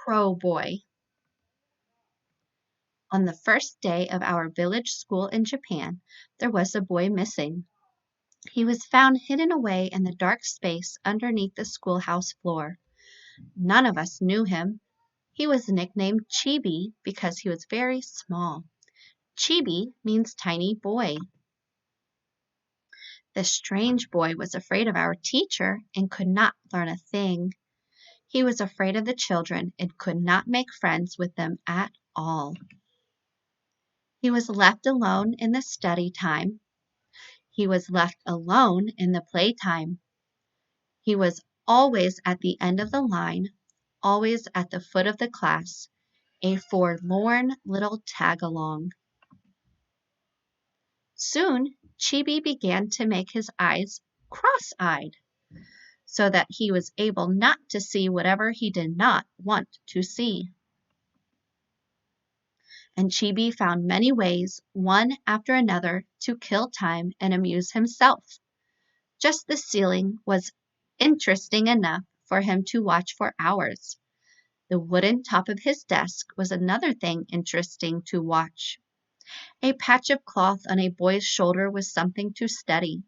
Crow Boy. On the first day of our village school in Japan, there was a boy missing. He was found hidden away in the dark space underneath the schoolhouse floor. None of us knew him. He was nicknamed Chibi because he was very small. Chibi means tiny boy. The strange boy was afraid of our teacher and could not learn a thing. He was afraid of the children and could not make friends with them at all. He was left alone in the study time. He was left alone in the playtime. He was always at the end of the line, always at the foot of the class, a forlorn little tag-along. Soon, Chibi began to make his eyes cross-eyed, so that he was able not to see whatever he did not want to see. And Chibi found many ways, one after another, to kill time and amuse himself. Just the ceiling was interesting enough for him to watch for hours. The wooden top of his desk was another thing interesting to watch. A patch of cloth on a boy's shoulder was something to study.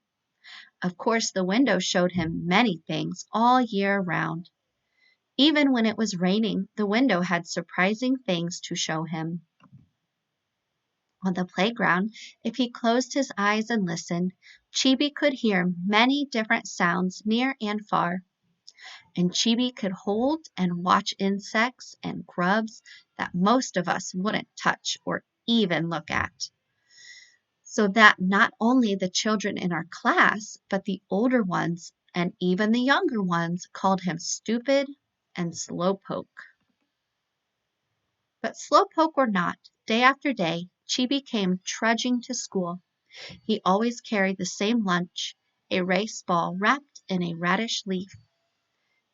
Of course, the window showed him many things all year round. Even when it was raining, the window had surprising things to show him. On the playground, if he closed his eyes and listened, Chibi could hear many different sounds near and far. And Chibi could hold and watch insects and grubs that most of us wouldn't touch or even look at. So that not only the children in our class, but the older ones and even the younger ones called him stupid and slowpoke. But slowpoke or not, day after day, Chibi came trudging to school. He always carried the same lunch, a rice ball wrapped in a radish leaf.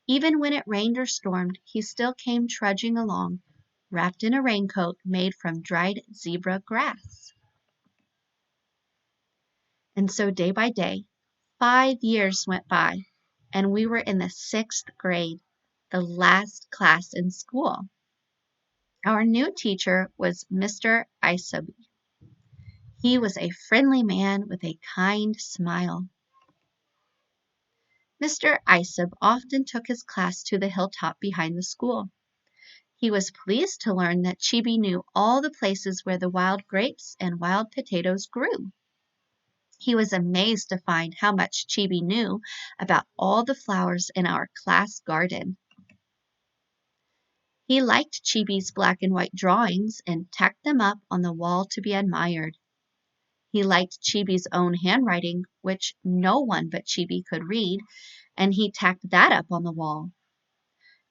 Even when it rained or stormed, he still came trudging along, wrapped in a raincoat made from dried zebra grass. And so day by day, 5 years went by, and we were in the 6th grade, the last class in school. Our new teacher was Mr. Isabi. He was a friendly man with a kind smile. Mr. Isab often took his class to the hilltop behind the school. He was pleased to learn that Chibi knew all the places where the wild grapes and wild potatoes grew. He was amazed to find how much Chibi knew about all the flowers in our class garden. He liked Chibi's black and white drawings and tacked them up on the wall to be admired. He liked Chibi's own handwriting, which no one but Chibi could read, and he tacked that up on the wall.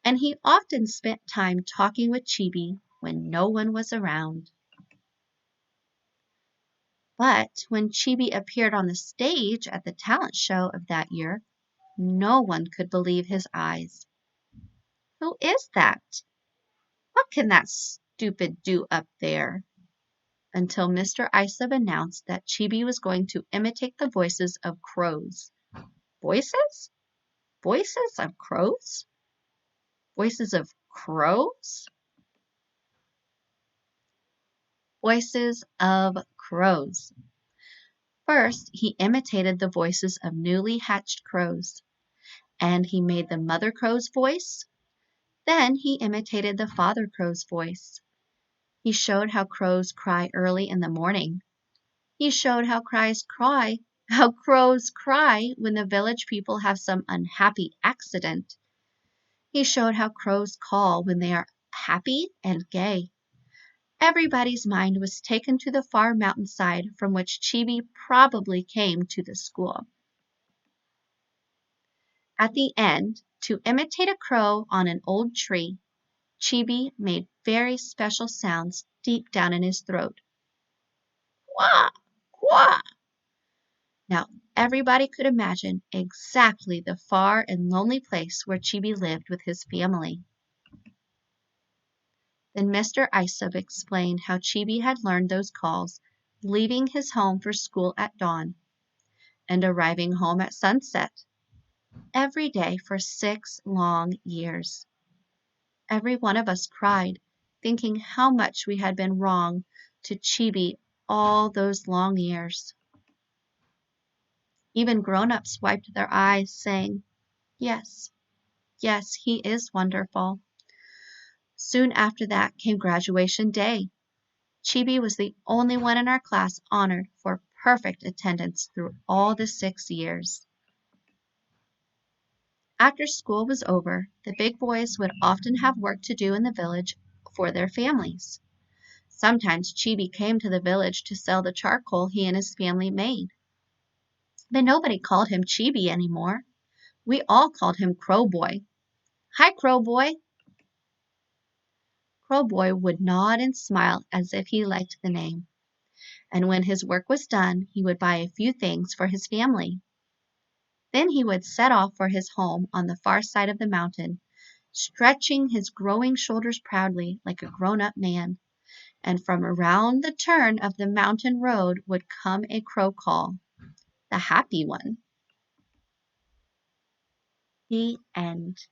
And he often spent time talking with Chibi when no one was around. But when Chibi appeared on the stage at the talent show of that year, no one could believe his eyes. Who is that? What can that stupid do up there? Until Mr. Isab announced that Chibi was going to imitate the voices of crows. Voices? Voices of crows? Voices of crows? Voices of crows. First, he imitated the voices of newly hatched crows, and he made the mother crow's voice. Then he imitated the father crow's voice. He showed how crows cry early in the morning. He showed how crows cry when the village people have some unhappy accident. He showed how crows call when they are happy and gay. Everybody's mind was taken to the far mountainside from which Chibi probably came to the school. At the end, to imitate a crow on an old tree, Chibi made very special sounds deep down in his throat. Quah! Quah! Now everybody could imagine exactly the far and lonely place where Chibi lived with his family. Then Mr. Isab explained how Chibi had learned those calls, leaving his home for school at dawn and arriving home at sunset, every day for 6 long years. Every one of us cried, thinking how much we had been wrong to Chibi all those long years. Even grown-ups wiped their eyes, saying, "Yes, yes, he is wonderful." Soon after that came graduation day. Chibi was the only one in our class honored for perfect attendance through all the 6 years. After school was over, the big boys would often have work to do in the village for their families. Sometimes Chibi came to the village to sell the charcoal he and his family made. But nobody called him Chibi anymore. We all called him Crow Boy. "Hi, Crow Boy." Crow Boy would nod and smile as if he liked the name. And when his work was done, he would buy a few things for his family. Then he would set off for his home on the far side of the mountain, stretching his growing shoulders proudly like a grown-up man. And from around the turn of the mountain road would come a crow call, the happy one. The end.